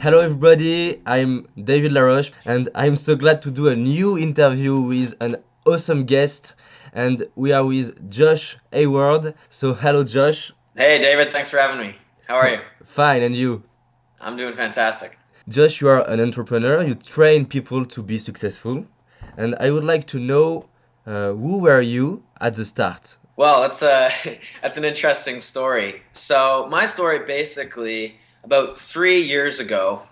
Hello everybody, I'm David Laroche and I'm so glad to do a new interview with an awesome guest, and we are with Josh Hayward. So hello Josh. Hey, David, thanks for having me. How are you? Fine, and you? I'm doing fantastic. Josh, you are an entrepreneur, you train people to be successful, and I would like to know who were you at the start? Well, that's that's an interesting story. So, my story basically about 3 years ago,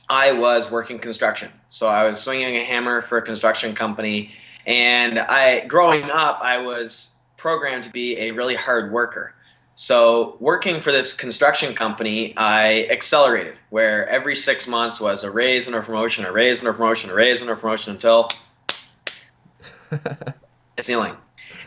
I was working construction. So, I was swinging a hammer for a construction company, and growing up, I was programmed to be a really hard worker. So, working for this construction company, I accelerated, where every 6 months was a raise and a promotion, a raise and a promotion, a raise and a promotion until the ceiling.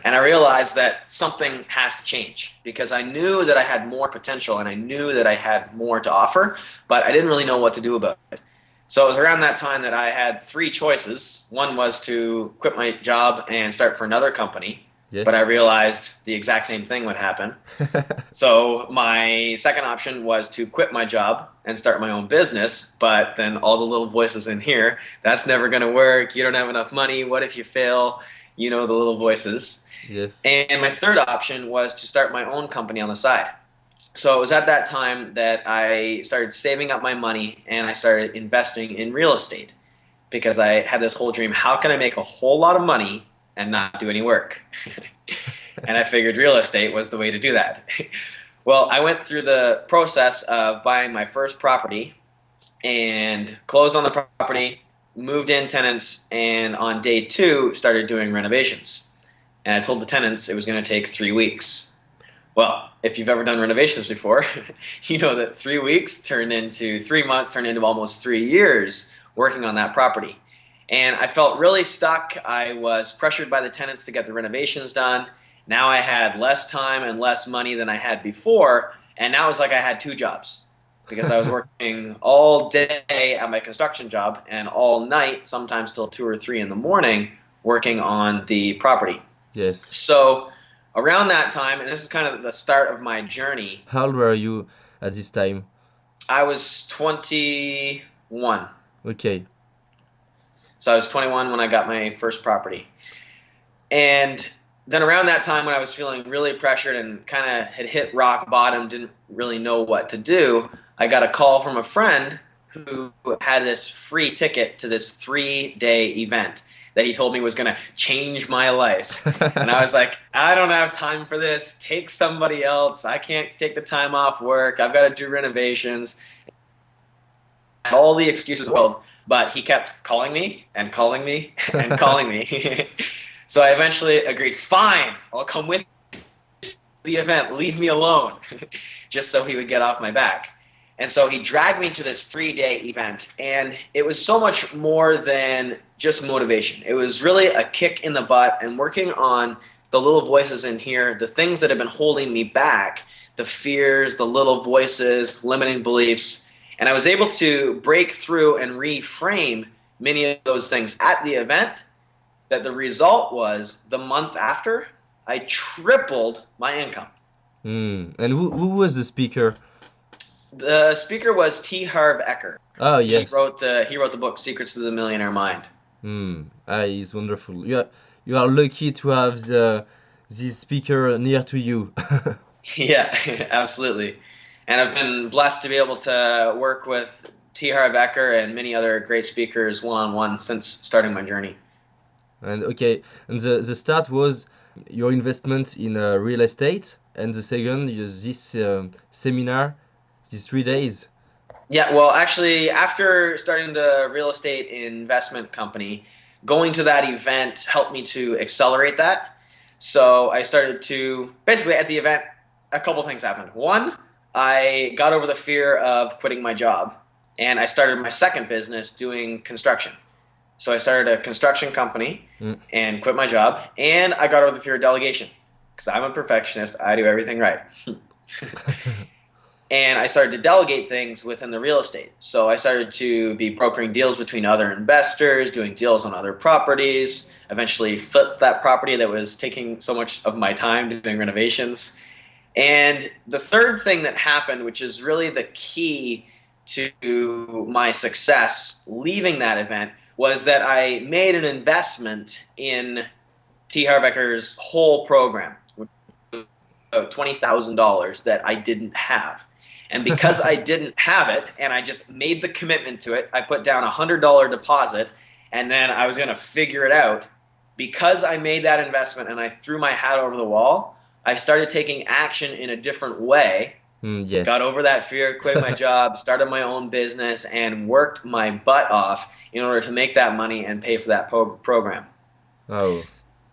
And I realized that something has to change because I knew that I had more potential and I knew that I had more to offer, but I didn't really know what to do about it. So it was around that time that I had three choices. One was to quit my job and start for another company, but I Yes. realized the exact same thing would happen. So my second option was to quit my job and start my own business, but then all the little voices in here, that's never going to work. You don't have enough money. What if you fail? You know, the little voices. Yes. And my third option was to start my own company on the side. So it was at that time that I started saving up my money and I started investing in real estate because I had this whole dream, how can I make a whole lot of money and not do any work? And I figured real estate was the way to do that. Well, I went through the process of buying my first property and closed on the property, moved in tenants, and on day two started doing renovations. And I told the tenants it was going to take 3 weeks. Well, if you've ever done renovations before, you know that 3 weeks turned into 3 months, turned into almost 3 years working on that property. And I felt really stuck. I was pressured by the tenants to get the renovations done. Now I had less time and less money than I had before. And now it was like I had two jobs because I was working all day at my construction job and all night, sometimes till 2 or 3 in the morning, working on the property. Yes. So around that time, and this is kind of the start of my journey, How old were you at this time? I was 21. Okay. So I was 21 when I got my first property. And then around that time when I was feeling really pressured and kind of had hit rock bottom, didn't really know what to do, I got a call from a friend who had this free ticket to this 3-day event that he told me was going to change my life. And I was like, I don't have time for this. Take somebody else. I can't take the time off work. I've got to do renovations. All the excuses in the world. But he kept calling me and calling me and calling me. So I eventually agreed, fine, I'll come with the event. Leave me alone. Just so he would get off my back. And so he dragged me to this 3-day event. And it was so much more than just motivation. It was really a kick in the butt and working on the little voices in here, the things that have been holding me back, the fears, the little voices, limiting beliefs. And I was able to break through and reframe many of those things at the event, that the result was the month after, I tripled my income. And who was the speaker? The speaker was T. Harv Eker. Oh, He yes. wrote the book Secrets to the Millionaire Mind. It's wonderful. You are lucky to have this speaker near to you. Yeah, absolutely. And I've been blessed to be able to work with T. Harv Eker and many other great speakers one-on-one since starting my journey. And okay, and the start was your investment in real estate, and the second is this seminar, these 3 days. Yeah, well, actually, after starting the real estate investment company, going to that event helped me to accelerate that. So I started to basically at the event, a couple things happened. One, I got over the fear of quitting my job, and I started my second business doing construction. So I started a construction company Mm. and quit my job, and I got over the fear of delegation because I'm a perfectionist. I do everything right. And I started to delegate things within the real estate. So I started to be brokering deals between other investors, doing deals on other properties, eventually flipped that property that was taking so much of my time doing renovations. And the third thing that happened, which is really the key to my success leaving that event was that I made an investment in T. Harv Eker's whole program, about $20,000 that I didn't have. And because I didn't have it and I just made the commitment to it, I put down a $100 deposit and then I was going to figure it out. Because I made that investment and I threw my hat over the wall, I started taking action in a different way. Yes. Got over that fear, quit my job, started my own business, and worked my butt off in order to make that money and pay for that program. Oh.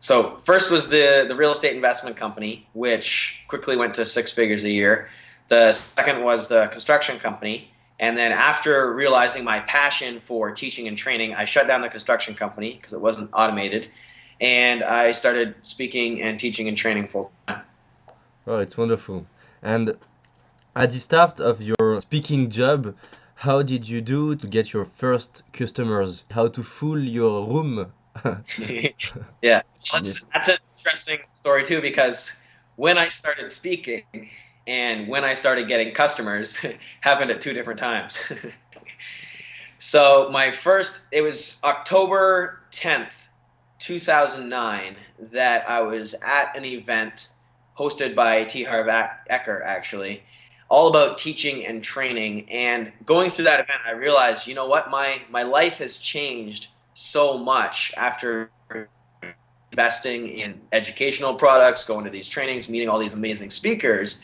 So first was the real estate investment company, which quickly went to 6 figures a year. The second was the construction company. And then after realizing my passion for teaching and training, I shut down the construction company because it wasn't automated. And I started speaking and teaching and training full time. Oh, it's wonderful. And at the start of your speaking job, how did you do to get your first customers? How to fool your room? Yeah, that's an interesting story too, because when I started speaking and when I started getting customers happened at 2 different times. So it was October 10th, 2009, that I was at an event hosted by T. Harv Eker, actually, all about teaching and training. And going through that event, I realized, you know what, my life has changed so much after investing in educational products, going to these trainings, meeting all these amazing speakers.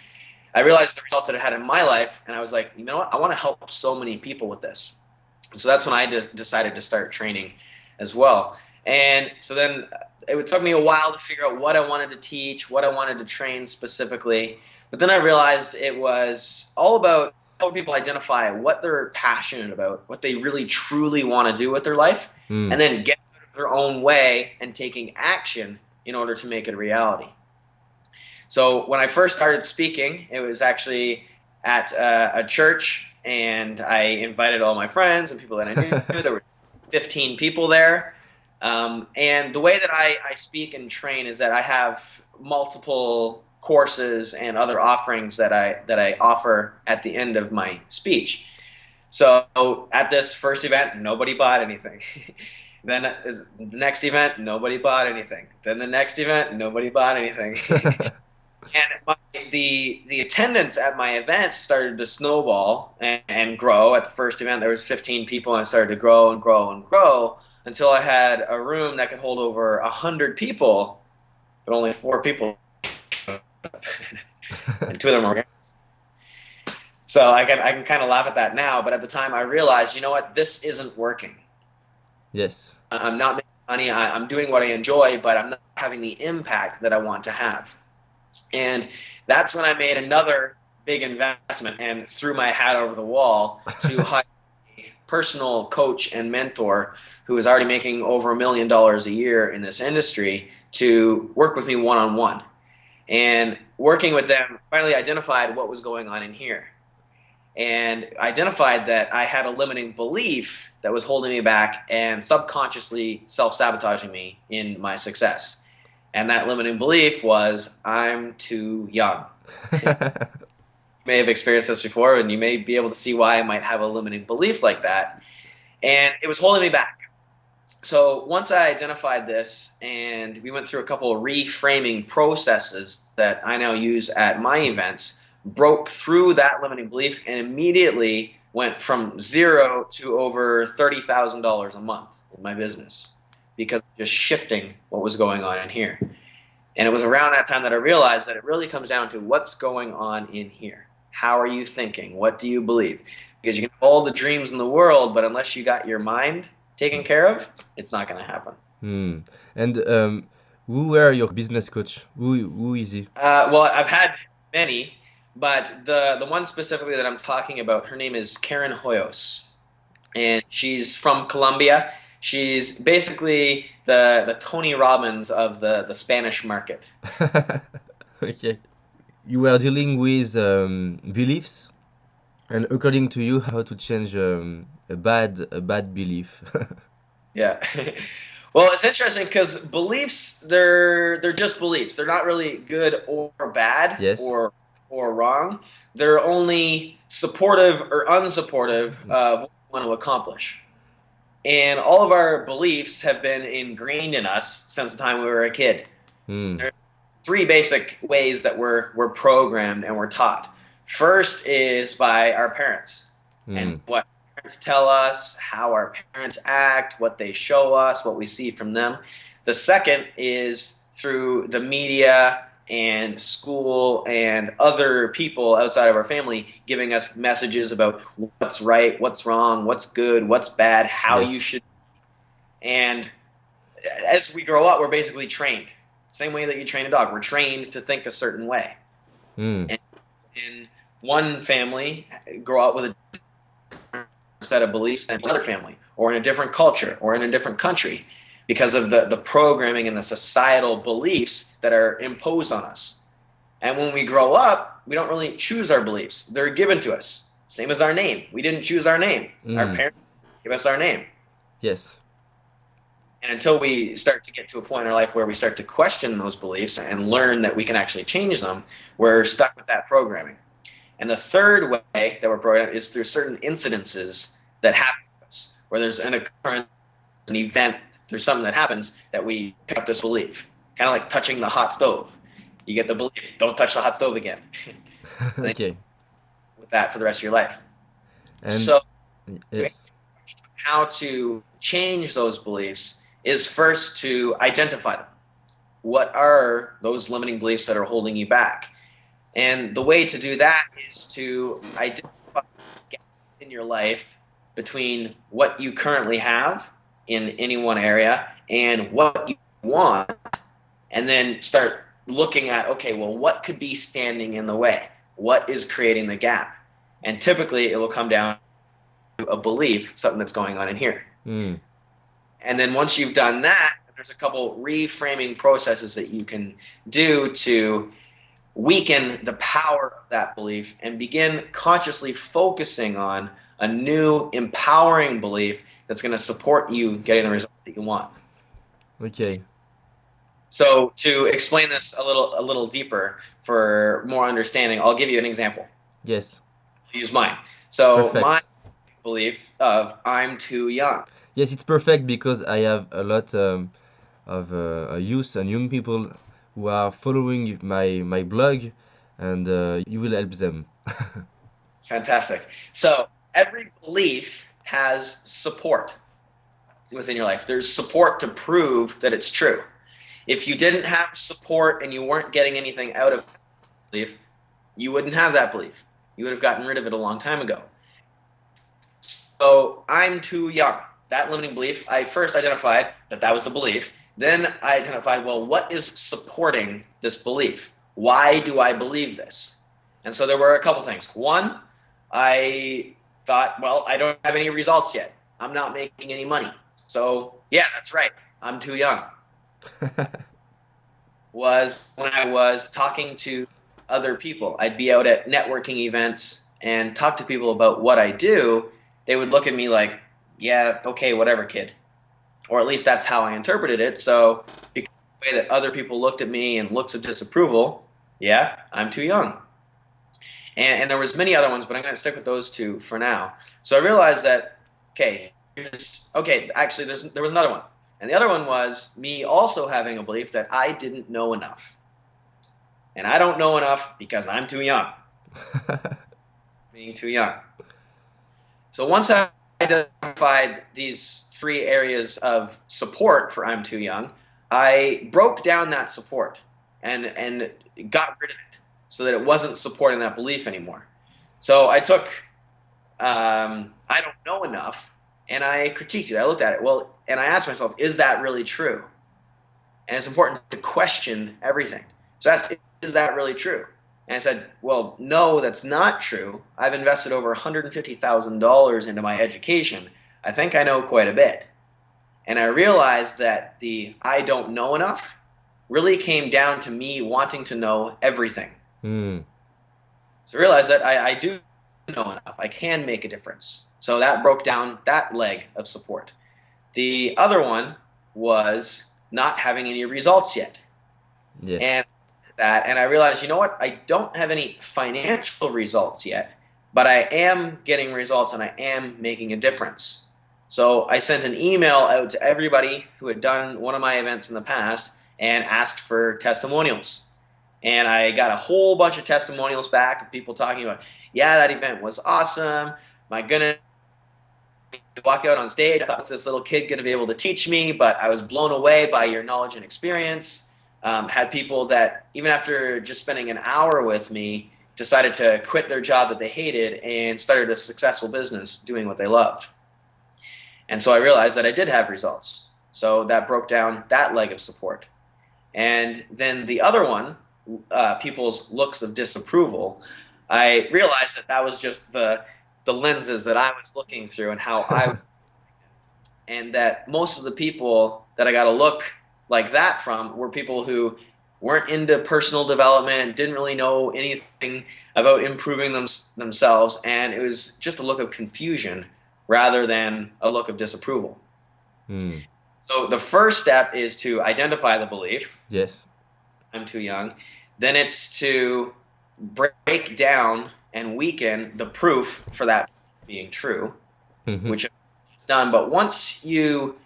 I realized the results that it had in my life, and I was like, you know what, I want to help so many people with this. So that's when I decided to start training as well. And so then it took me a while to figure out what I wanted to teach, what I wanted to train specifically. But then I realized it was all about helping people identify what they're passionate about, what they really truly want to do with their life, and then get out of their own way and taking action in order to make it a reality. So when I first started speaking, it was actually at a church, and I invited all my friends and people that I knew. There were 15 people there. And the way that I speak and train is that I have multiple courses and other offerings that I offer at the end of my speech. So at this first event, nobody bought anything. Then the next event, nobody bought anything. Then the next event, nobody bought anything. And the attendance at my events started to snowball and grow. At the first event, there was 15 people, and it started to grow and grow and grow until I had a room that could hold over 100 people, but only 4 people, and 2 of them were guys. So I can kind of laugh at that now, but at the time I realized, you know what, this isn't working. Yes. I'm not making money. I'm doing what I enjoy, but I'm not having the impact that I want to have. And that's when I made another big investment and threw my hat over the wall to hire a personal coach and mentor who was already making over $1 million a year in this industry to work with me one-on-one. And working with them, finally identified what was going on in here. And identified that I had a limiting belief that was holding me back and subconsciously self-sabotaging me in my success. And that limiting belief was, I'm too young. You may have experienced this before, and you may be able to see why I might have a limiting belief like that. And it was holding me back. So once I identified this, and we went through a couple of reframing processes that I now use at my events, broke through that limiting belief and immediately went from 0 to over $30,000 a month in my business, because just shifting what was going on in here. And it was around that time that I realized that it really comes down to what's going on in here. How are you thinking? What do you believe? Because you can have all the dreams in the world, but unless you got your mind taken care of, it's not going to happen. And who were your business coach? Who is he? Well, I've had many, but the one specifically that I'm talking about, her name is Karen Hoyos, and she's from Colombia. She's basically the Tony Robbins of the Spanish market. Okay. You were dealing with beliefs, and according to you, how to change a bad belief. Yeah. Well, it's interesting because beliefs, they're just beliefs. They're not really good or bad. Yes. Or or wrong. They're only supportive or unsupportive of what we want to accomplish. And all of our beliefs have been ingrained in us since the time we were a kid. Mm. There are three basic ways that we're programmed and we're taught. First is by our parents and Mm. what parents tell us, how our parents act, what they show us, what we see from them. The second is through the media and school and other people outside of our family giving us messages about what's right, what's wrong, what's good, what's bad, how you Yes. should. And as we grow up, we're basically trained. Same way that you train a dog, we're trained to think a certain way. Mm. And in one family, grow up with a different set of beliefs than another family, or in a different culture, or in a different country, because of the programming and the societal beliefs that are imposed on us. And when we grow up, we don't really choose our beliefs. They're given to us. Same as our name. We didn't choose our name. Our Mm. parents give us our name. Yes. And until we start to get to a point in our life where we start to question those beliefs and learn that we can actually change them, we're stuck with that programming. And the third way that we're programmed is through certain incidences that happen to us, where there's an occurrence, an event, there's something that happens that we pick up this belief. Kind of like touching the hot stove. You get the belief, don't touch the hot stove again. And then Okay. with that for the rest of your life. And So to answer yes. how to change those beliefs is first to identify them. What are those limiting beliefs that are holding you back? And the way to do that is to identify gaps in your life between what you currently have in any one area and what you want, and then start looking at, okay, well, what could be standing in the way? What is creating the gap? And typically it will come down to a belief, something that's going on in here. Mm. And then once you've done that, there's a couple reframing processes that you can do to weaken the power of that belief and begin consciously focusing on a new empowering belief that's going to support you getting the result that you want. Okay. So to explain this a little deeper for more understanding, I'll give you an example. Yes. I'll use mine. So my Perfect. belief of I'm too young. Yes, it's perfect because I have a lot of youth and young people who are following my blog, and you will help them. Fantastic. So every belief has support within your life. There's support to prove that it's true. If you didn't have support and you weren't getting anything out of that belief, you wouldn't have that belief. You would have gotten rid of it a long time ago. So I'm too young. That limiting belief, I first identified that that was the belief. Then I identified, well, what is supporting this belief? Why do I believe this? And so there were a couple things. One, I thought, well, I don't have any results yet. I'm not making any money. So, yeah, that's right. I'm too young. Was when I was talking to other people. I'd be out at networking events and talk to people about what I do. They would look at me like, yeah, okay, whatever, kid. Or at least that's how I interpreted it. So, because of the way that other people looked at me and looks of disapproval, yeah, I'm too young. And there was many other ones, but I'm going to stick with those two for now. So I realized that, okay, actually, there was another one. And the other one was me also having a belief that I didn't know enough. And I don't know enough because I'm too young, being too young. So once I identified these three areas of support for I'm too young, I broke down that support and got rid of it so that it wasn't supporting that belief anymore. So I took I don't know enough and I critiqued it. I looked at it. Well, and I asked myself, is that really true? And it's important to question everything. So that's, is that really true? And I said, well, no, that's not true. I've invested over $150,000 into my education. I think I know quite a bit. And I realized that the I don't know enough really came down to me wanting to know everything. Hmm. So I realized that I do know enough. I can make a difference. So that broke down that leg of support. The other one was not having any results yet. Yes. And that, and I realized, you know what? I don't have any financial results yet, but I am getting results and I am making a difference. So I sent an email out to everybody who had done one of my events in the past and asked for testimonials. And I got a whole bunch of testimonials back of people talking about, yeah, that event was awesome. My goodness, walk out on stage. I thought, what's this little kid going to be able to teach me? But I was blown away by your knowledge and experience. Had people that, even after just spending an hour with me, decided to quit their job that they hated and started a successful business doing what they loved. And so I realized that I did have results. So that broke down that leg of support. And then the other one, people's looks of disapproval, I realized that that was just the lenses that I was looking through and how I, and that most of the people that I got a look like that from were people who weren't into personal development, didn't really know anything about improving themselves, and it was just a look of confusion rather than a look of disapproval. Hmm. So the first step is to identify the belief, Yes. I'm too young. Then it's to break down and weaken the proof for that being true, Mhm. which is done. But once you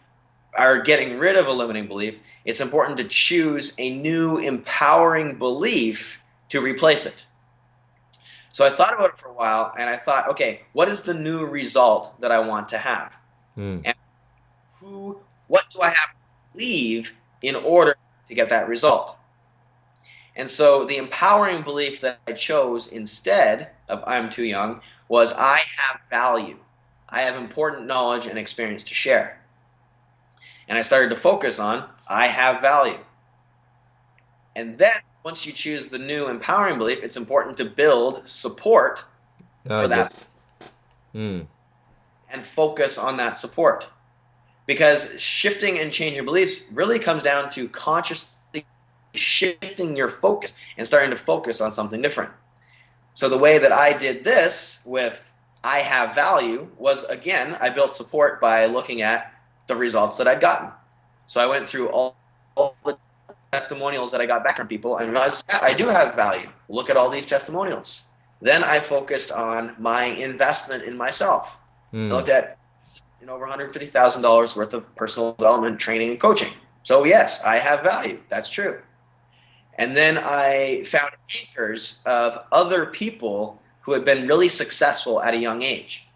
are getting rid of a limiting belief, it's important to choose a new empowering belief to replace it. So I thought about it for a while, and I thought, okay, what is the new result that I want to have? Hmm. And what do I have to believe in order to get that result? And so the empowering belief that I chose instead of I'm too young was I have value. I have important knowledge and experience to share. And I started to focus on I have value. And then once you choose the new empowering belief, it's important to build support Ah, for that yes. Hmm. and focus on that support. Because shifting and changing beliefs really comes down to consciously shifting your focus and starting to focus on something different. So the way that I did this with I have value was, again, I built support by looking at the results that I'd gotten. So I went through all the testimonials that I got back from people and realized, yeah, I do have value. Look at all these testimonials. Then I focused on my investment in myself. I Hmm. looked at over $150,000 worth of personal development training and coaching. So yes, I have value. That's true. And then I found anchors of other people who had been really successful at a young age.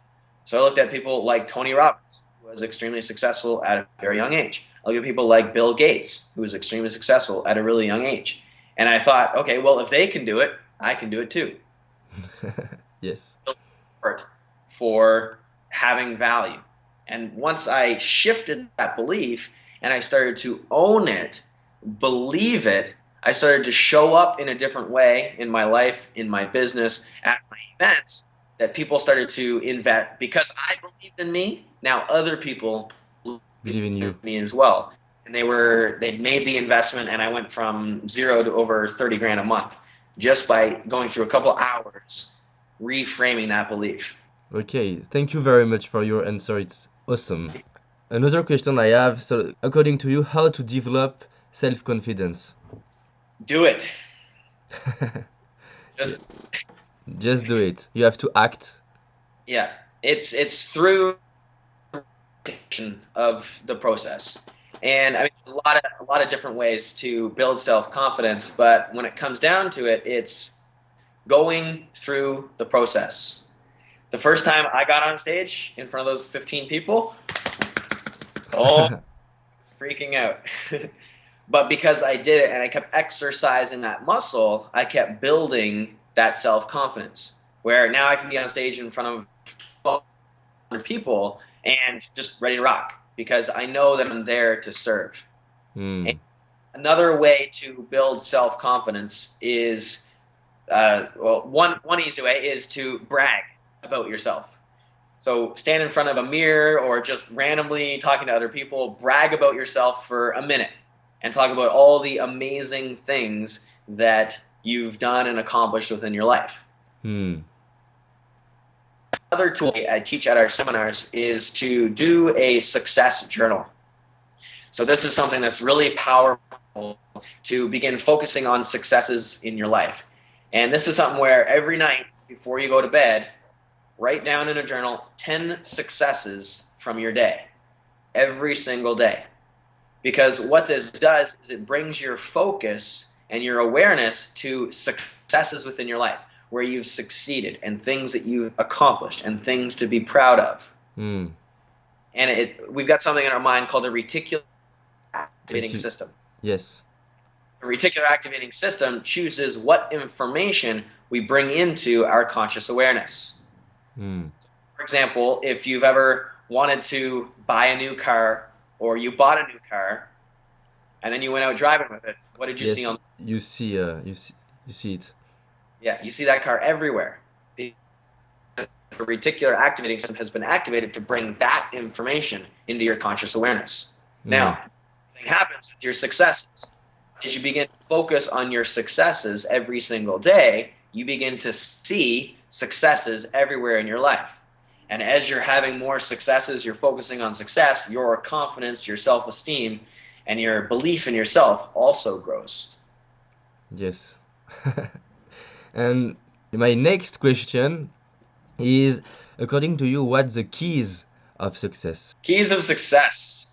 So I looked at people like Tony Robbins, who was extremely successful at a very young age. I looked at people like Bill Gates, who was extremely successful at a really young age. And I thought, okay, well, if they can do it, I can do it too. Yes. For having value. And once I shifted that belief and I started to own it, believe it, I started to show up in a different way in my life, in my business, at my events, that people started to invest because I believed in me. Now other people believe Believe in in you. me as well. And they'd made the investment, and I went from 0 to over 30 grand a month just by going through a couple hours reframing that belief. Okay, thank you very much for your answer. It's awesome. Another question I have, so according to you, how to develop self-confidence? Do it. Yeah, Just just do it. You have to act. yeah. It's through of the process. And I mean a lot of different ways to build self-confidence, but when it comes down to it, it's going through the process. The first time I got on stage in front of those 15 people, oh, freaking out. But because I did it and I kept exercising that muscle, I kept building that self-confidence where now I can be on stage in front of 1,200 people and just ready to rock because I know that I'm there to serve. And Hmm. another way to build self-confidence is, one easy way is to brag about yourself. So stand in front of a mirror or just randomly talking to other people, brag about yourself for a minute and talk about all the amazing things that you've done and accomplished within your life. Hmm. Another tool I teach at our seminars is to do a success journal. So this is something that's really powerful to begin focusing on successes in your life. And this is something where every night before you go to bed, write down in a journal 10 successes from your day, every single day. Because what this does is it brings your focus and your awareness to successes within your life, where you've succeeded and things that you've accomplished and things to be proud of. Mm. And we've got something in our mind called a reticular activating system. Yes. The reticular activating system chooses what information we bring into our conscious awareness. Mm. For example, if you've ever wanted to buy a new car, or you bought a new car and then you went out driving with it, what did you see on? You see it. Yeah, you see that car everywhere. The reticular activating system has been activated to bring that information into your conscious awareness. Now, what happens with your successes is you begin to focus on your successes every single day. You begin to see successes everywhere in your life. And as you're having more successes, you're focusing on success, your confidence, your self-esteem, and your belief in yourself also grows. Yes. And my next question is, according to you, what's the keys of success? Keys of success.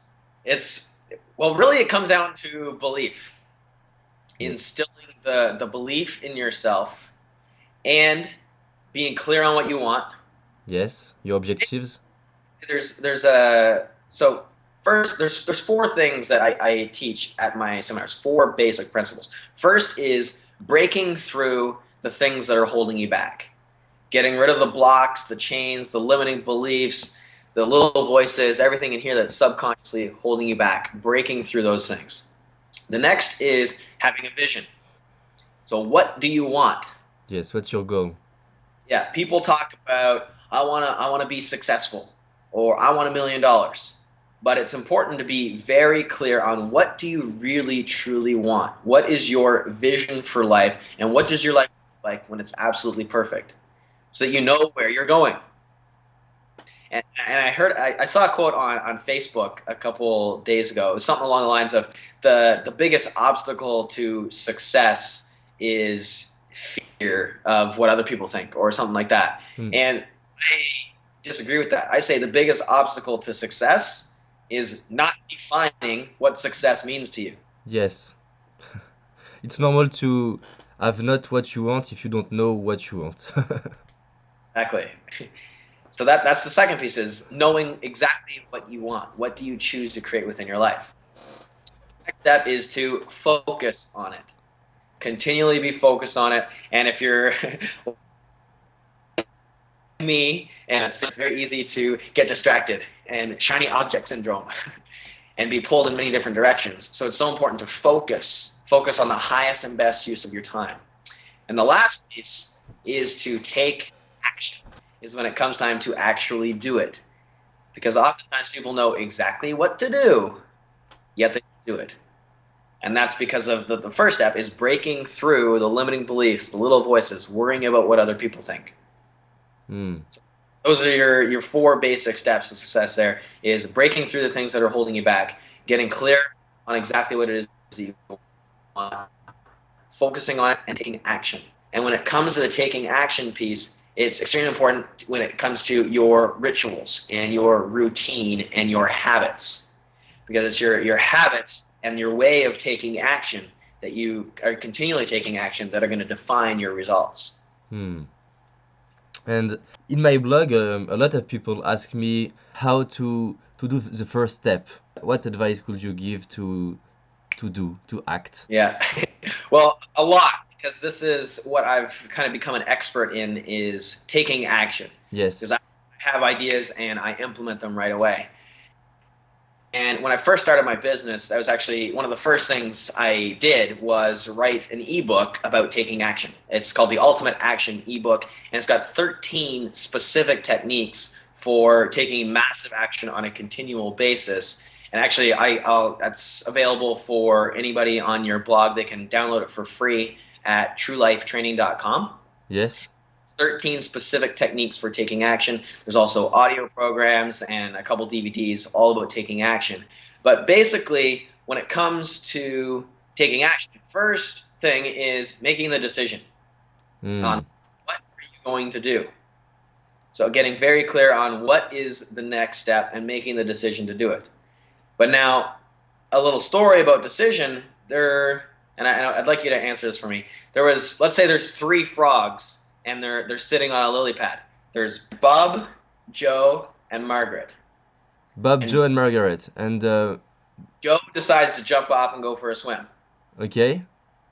Really it comes down to belief. Instilling the belief in yourself and being clear on what you want. Yes, your objectives. First, there's four things that I teach at my seminars, four basic principles. First is breaking through the things that are holding you back. Getting rid of the blocks, the chains, the limiting beliefs, the little voices, everything in here that's subconsciously holding you back, breaking through those things. The next is having a vision. So what do you want? Yes, what's your goal? Yeah, people talk about, I want to be successful, or I want $1 million. But it's important to be very clear on what do you really truly want? What is your vision for life, and what does your life look like when it's absolutely perfect, so that you know where you're going. And I saw a quote on Facebook a couple days ago. It was something along the lines of the biggest obstacle to success is fear of what other people think, or something like that. And I disagree with that. I say the biggest obstacle to success is not defining what success means to you. Yes. It's normal to have not what you want if you don't know what you want. Exactly. So that's the second piece, is knowing exactly what you want. What do you choose to create within your life? Next step is to focus on it. Continually be focused on it. And if you're me, and it's very easy to get distracted and shiny object syndrome and be pulled in many different directions. So it's so important to focus on the highest and best use of your time. And the last piece is to take action, is when it comes time to actually do it. Because oftentimes people know exactly what to do, yet they don't do it. And that's because of the first step is breaking through the limiting beliefs, the little voices, worrying about what other people think. So those are your four basic steps to success. There is breaking through the things that are holding you back, getting clear on exactly what it is that you want, focusing on it, and taking action. And when it comes to the taking action piece, it's extremely important when it comes to your rituals and your routine and your habits, because it's your habits and your way of taking action, that you are continually taking action, that are going to define your results. And in my blog, a lot of people ask me how to do the first step. What advice could you give to act? Yeah, well, a lot, because this is what I've kind of become an expert in, is taking action. Yes. Because I have ideas and I implement them right away. And when I first started my business, that was actually one of the first things I did, was write an ebook about taking action. It's called the Ultimate Action Ebook, and it's got 13 specific techniques for taking massive action on a continual basis. And actually, that's available for anybody on your blog. They can download it for free at truelifetraining.com. Yes. 13 specific techniques for taking action. There's also audio programs and a couple DVDs all about taking action. But basically, when it comes to taking action. First thing is making the decision on Mm. what are you going to do. So getting very clear on what is the next step and making the decision to do it. But now, a little story about decision. I'd like you to answer this for me. Let's say there's three frogs, and they're sitting on a lily pad. There's Bob, Joe, and Margaret. Bob, And Joe, and Margaret. And Joe decides to jump off and go for a swim. okay,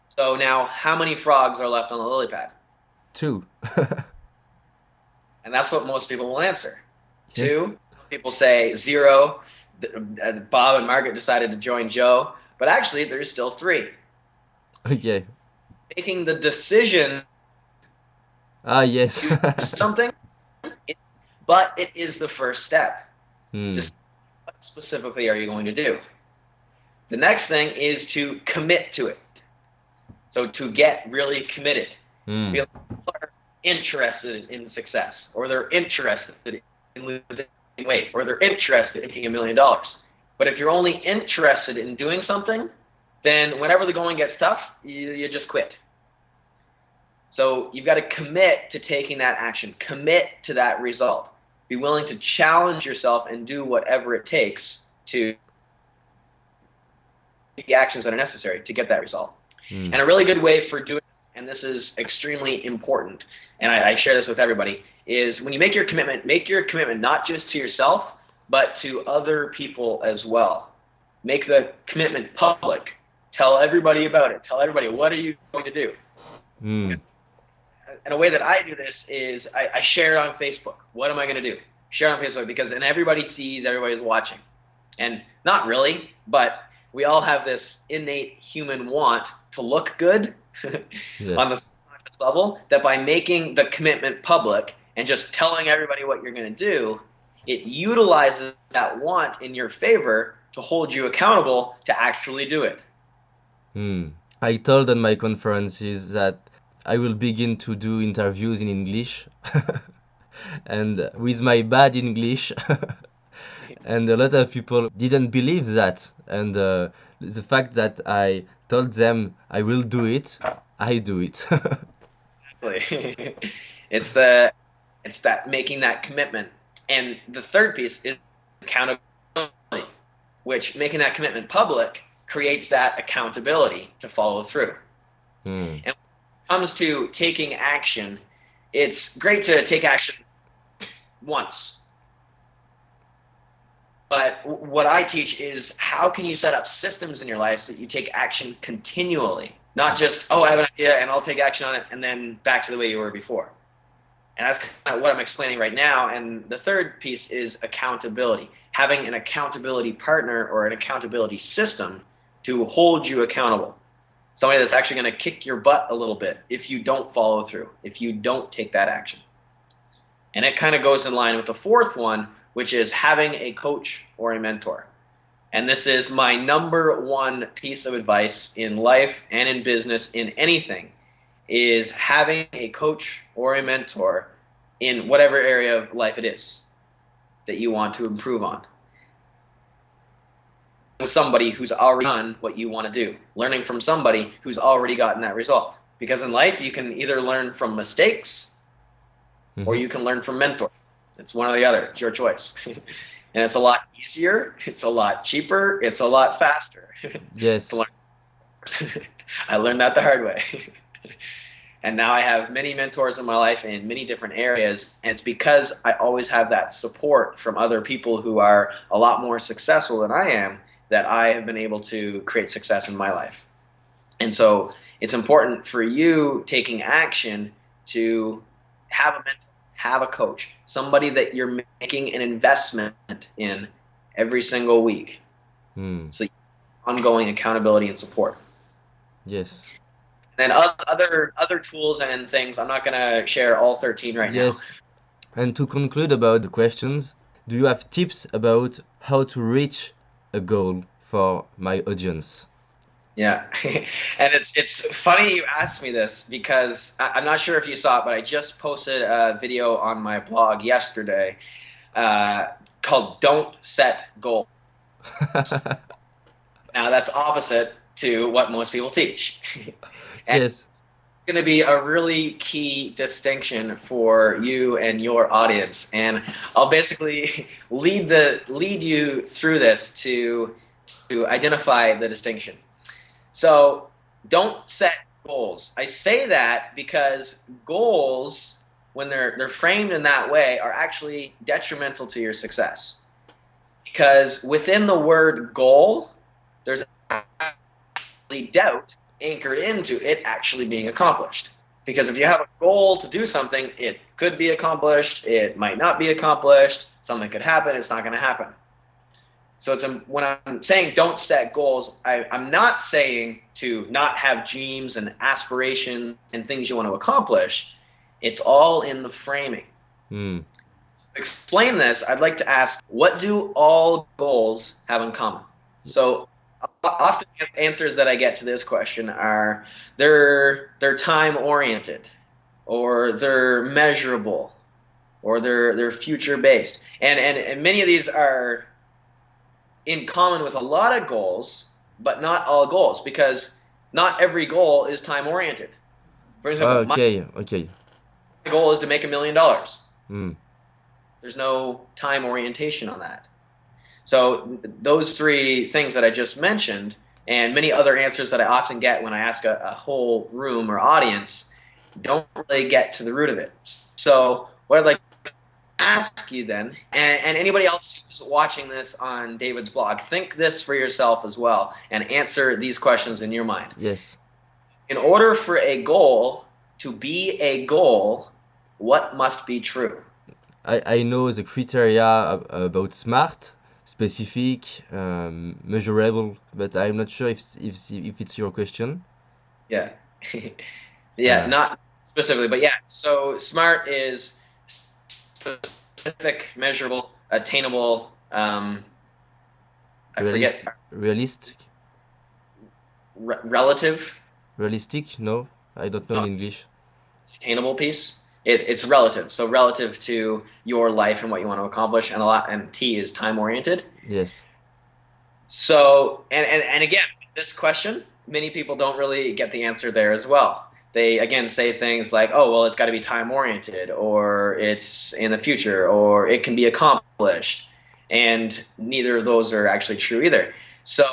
So now, how many frogs are left on the lily pad? 2. And that's what most people will answer. Yes. Two. People say 0. Bob and Margaret decided to join Joe, but actually, there's still 3. Okay. Making the decision Ah, yes. to do something, but it is the first step. Hmm. Just what specifically are you going to do? The next thing is to commit to it. So to get really committed. Hmm. Because people are interested in success, or they're interested in losing weight, or they're interested in making $1 million. But if you're only interested in doing something, then whenever the going gets tough, you just quit. So you've got to commit to taking that action, commit to that result. Be willing to challenge yourself and do whatever it takes to take the actions that are necessary to get that result. Hmm. And a really good way for doing this, and this is extremely important, and I share this with everybody, is when you make your commitment not just to yourself, but to other people as well. Make the commitment public. Tell everybody about it. Tell everybody, what are you going to do? Hmm. And a way that I do this is I share it on Facebook. What am I going to do? Share it on Facebook because then everybody sees, everybody's watching. And not really, but we all have this innate human want to look good on the Yes. subconscious level, that by making the commitment public and just telling everybody what you're going to do, it utilizes that want in your favor to hold you accountable to actually do it. Hmm. I told on my conferences that I will begin to do interviews in English, and with my bad English, and a lot of people didn't believe that. And the fact that I told them I will do it, I do it. It's the it's that making that commitment. And the third piece is accountability, which making that commitment public creates that accountability to follow through. Hmm. And when it comes to taking action, it's great to take action once. But what I teach is how can you set up systems in your life so that you take action continually, not just, oh, I have an idea and I'll take action on it and then back to the way you were before. And that's kind of what I'm explaining right now. And the third piece is accountability, having an accountability partner or an accountability system to hold you accountable. Somebody that's actually going to kick your butt a little bit if you don't follow through, if you don't take that action. And it kind of goes in line with the fourth one, which is having a coach or a mentor. And this is my number one piece of advice in life and in business, in anything, is having a coach or a mentor in whatever area of life it is that you want to improve on. Somebody who's already done what you want to do, learning from somebody who's already gotten that result. Because in life, you can either learn from mistakes or you can learn from mentors. It's one or the other. It's your choice. And it's a lot easier. It's a lot cheaper. It's a lot faster Yes. to learn. I learned that the hard way. And now I have many mentors in my life in many different areas. And it's because I always have that support from other people who are a lot more successful than I am that I have been able to create success in my life. And so it's important for you taking action to have a mentor, have a coach, somebody that you're making an investment in every single week. So ongoing accountability and support. Yes. And other tools and things, I'm not going to share all 13 right now. Yes. And to conclude about the questions, do you have tips about how to reach a goal for my audience? Yeah. And it's funny you asked me this because I'm not sure if you saw it, but I just posted a video on my blog yesterday called Don't Set Goals. Now that's opposite to what most people teach. And Yes. going to be a really key distinction for you and your audience, and I'll basically lead you through this to identify the distinction. So don't set goals. I say that because goals, when they're framed in that way, are actually detrimental to your success, because within the word goal there's actually doubt anchored into it actually being accomplished. Because if you have a goal to do something, it could be accomplished, it might not be accomplished, something could happen, it's not going to happen. So when I'm saying don't set goals, I'm not saying to not have dreams and aspirations and things you want to accomplish. It's all in the framing. Mm. To explain this, I'd like to ask, what do all goals have in common? So often answers that I get to this question are they're time oriented, or they're measurable, or they're future based, and many of these are in common with a lot of goals, but not all goals, because not every goal is time oriented. For example, my Okay, okay. goal is to make $1 million. Mm. There's no time orientation on that. So those three things that I just mentioned, and many other answers that I often get when I ask a whole room or audience, don't really get to the root of it. So what I'd like to ask you then, and anybody else who's watching this on David's blog, think this for yourself as well and answer these questions in your mind. Yes. In order for a goal to be a goal, what must be true? I know the criteria about SMART, specific, measurable, but I'm not sure if it's your question. Yeah. Yeah, Uh, not specifically, but yeah. So SMART is specific, measurable, attainable. I forget, realistic? relative. Realistic? No, I don't know in No, English. attainable piece. It's relative. So relative to your life and what you want to accomplish, and T is time oriented. Yes. So and again, this question, many people don't really get the answer there as well. They again say things like, "Oh, well, it's got to be time oriented, or it's in the future, or it can be accomplished," and neither of those are actually true either. So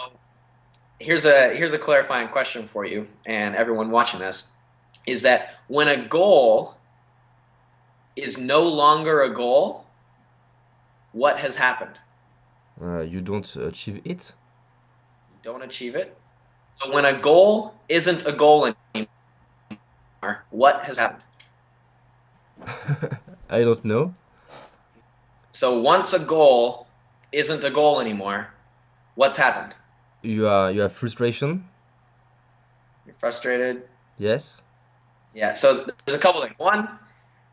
here's a clarifying question for you and everyone watching this: is that when a goal is no longer a goal, what has happened? You don't achieve it? You don't achieve it. So when a goal isn't a goal anymore, what has happened? I don't know. So once a goal isn't a goal anymore, what's happened? You have frustration? You're frustrated. Yes. Yeah. So there's a couple things. One,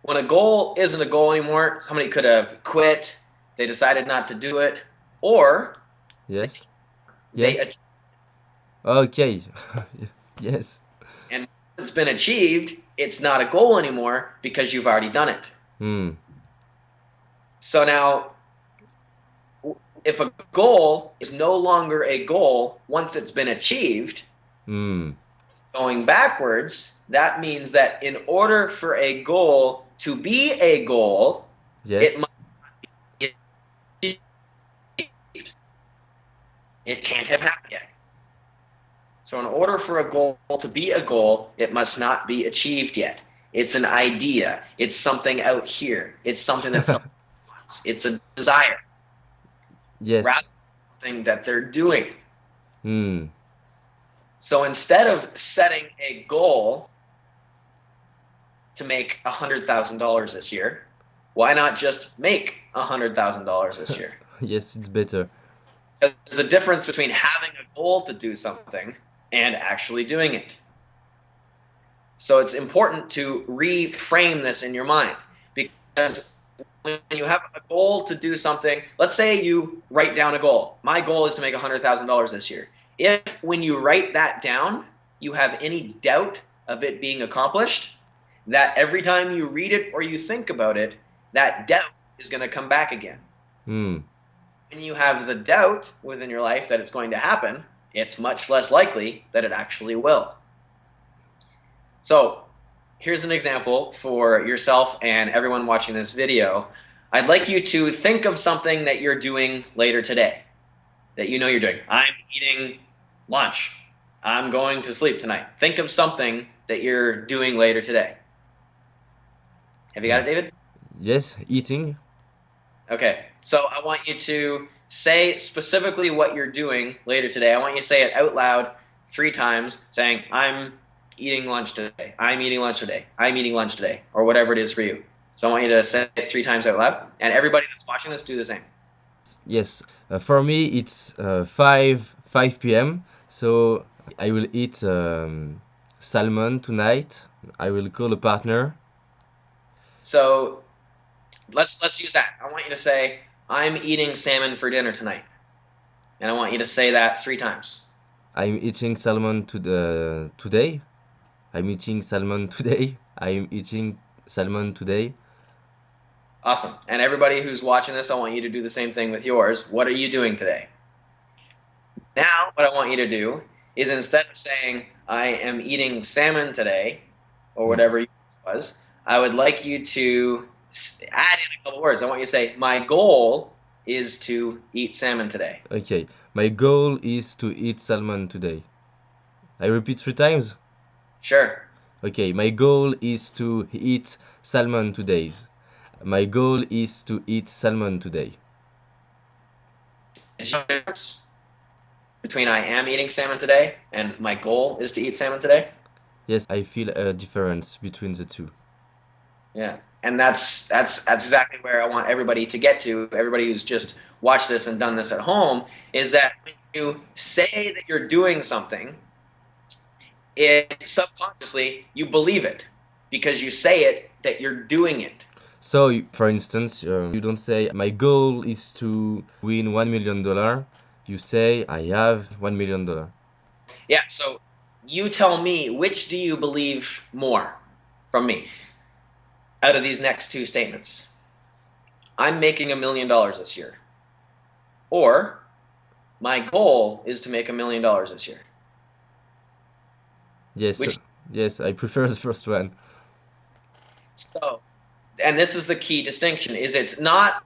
when a goal isn't a goal anymore, somebody could have quit. They decided not to do it, or Yes. they Yes. Okay. Yes. and once it's been achieved, it's not a goal anymore because you've already done it. Hmm. So now, if a goal is no longer a goal once it's been achieved, Hmm. going backwards, that means that in order for a goal to be a goal, it Yes. must be achieved. It can't have happened yet. So in order for a goal to be a goal, it must not be achieved yet. It's an idea. It's something out here. It's something that someone wants. It's a desire rather Yes. than something that they're doing. Hmm. So instead of setting a goal to make $100,000 this year, why not just make $100,000 this year? Yes, it's better. There's a difference between having a goal to do something and actually doing it. So it's important to reframe this in your mind, because when you have a goal to do something, let's say you write down a goal. My goal is to make $100,000 this year. If when you write that down, you have any doubt of it being accomplished, that every time you read it or you think about it, that doubt is going to come back again. Hmm. When you have the doubt within your life that it's going to happen, it's much less likely that it actually will. So here's an example for yourself and everyone watching this video. I'd like you to think of something that you're doing later today, that you know you're doing. I'm eating lunch. I'm going to sleep tonight. Think of something that you're doing later today. Have you got it, David? Yes, eating. Okay, so I want you to say specifically what you're doing later today. I want you to say it out loud 3 times, saying, I'm eating lunch today. I'm eating lunch today. I'm eating lunch today, or whatever it is for you. So I want you to say it 3 times out loud, and everybody that's watching this, do the same. Yes, for me it's 5 p.m. So I will eat salmon tonight. I will call a partner. So let's use that. I want you to say, I'm eating salmon for dinner tonight. And I want you to say that 3 times. I'm eating salmon today. I'm eating salmon today. I'm eating salmon today. Awesome. And everybody who's watching this, I want you to do the same thing with yours. What are you doing today? Now, what I want you to do is, instead of saying, I am eating salmon today, or whatever it was, I would like you to add in a couple words. I want you to say, my goal is to eat salmon today. Okay, my goal is to eat salmon today. I repeat 3 times? Sure. Okay, my goal is to eat salmon today. My goal is to eat salmon today. Between I am eating salmon today and my goal is to eat salmon today? Yes, I feel a difference between the two. Yeah. And that's exactly where I want everybody to get to. Everybody who's just watched this and done this at home, is that when you say that you're doing something, it subconsciously you believe it because you say it that you're doing it. So, for instance, you don't say, my goal is to win $1 million. You say, I have $1 million. Yeah, so you tell me, which do you believe more from me out of these next 2 statements? I'm making $1 million this year. Or, my goal is to make $1 million this year. Yes, Which, yes, I prefer the first one. so, and this is the key distinction, is it's not,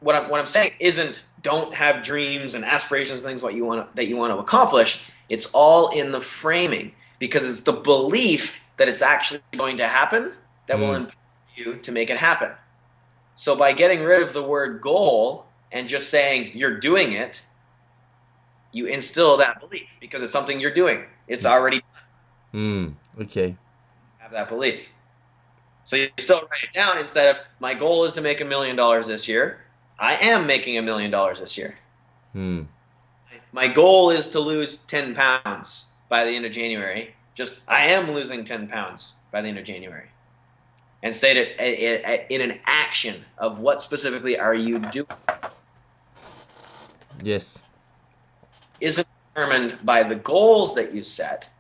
what I'm saying isn't don't have dreams and aspirations, things that you want to accomplish. It's all in the framing, because it's the belief that it's actually going to happen that will empower you to make it happen. So by getting rid of the word goal and just saying you're doing it, you instill that belief because it's something you're doing. It's already done. Okay. Have that belief. So you still write it down instead of, my goal is to make $1 million this year. I am making $1 million this year. My goal is to lose 10 pounds by the end of January. Just, I am losing 10 pounds by the end of January. And say it in an action of what specifically are you doing. Yes. Isn't determined by the goals that you set.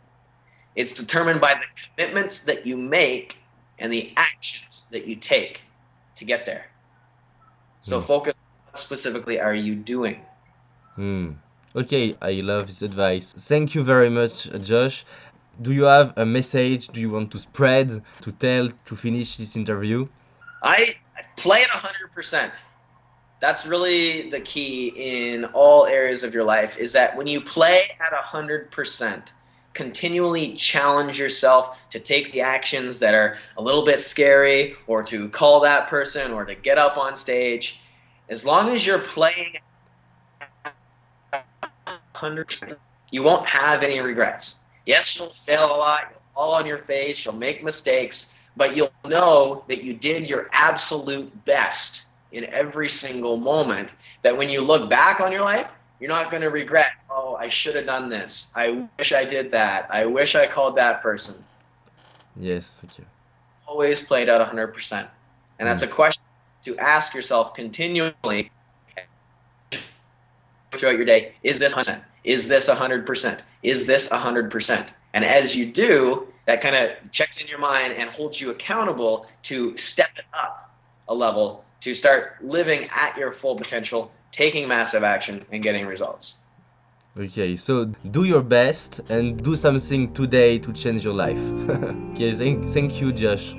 It's determined by the commitments that you make and the actions that you take to get there. So focus on what specifically are you doing. Okay, I love this advice. Thank you very much, Josh. Do you have a message? Do you want to spread, to tell, to finish this interview? I play it 100%. That's really the key in all areas of your life, is that when you play at 100%, continually challenge yourself to take the actions that are a little bit scary, or to call that person, or to get up on stage. As long as you're playing 100%, you won't have any regrets. Yes, you'll fail a lot, you'll fall on your face, you'll make mistakes, but you'll know that you did your absolute best in every single moment, that when you look back on your life, you're not going to regret, oh, I should have done this. I wish I did that. I wish I called that person. Yes, thank you. Always played out 100%. And that's a question to ask yourself continually throughout your day. Is this 100%? Is this 100%? Is this 100%? And as you do, that kind of checks in your mind and holds you accountable to step it up a level, to start living at your full potential, taking massive action, and getting results. Okay, so do your best and do something today to change your life. Okay, thank you, Josh.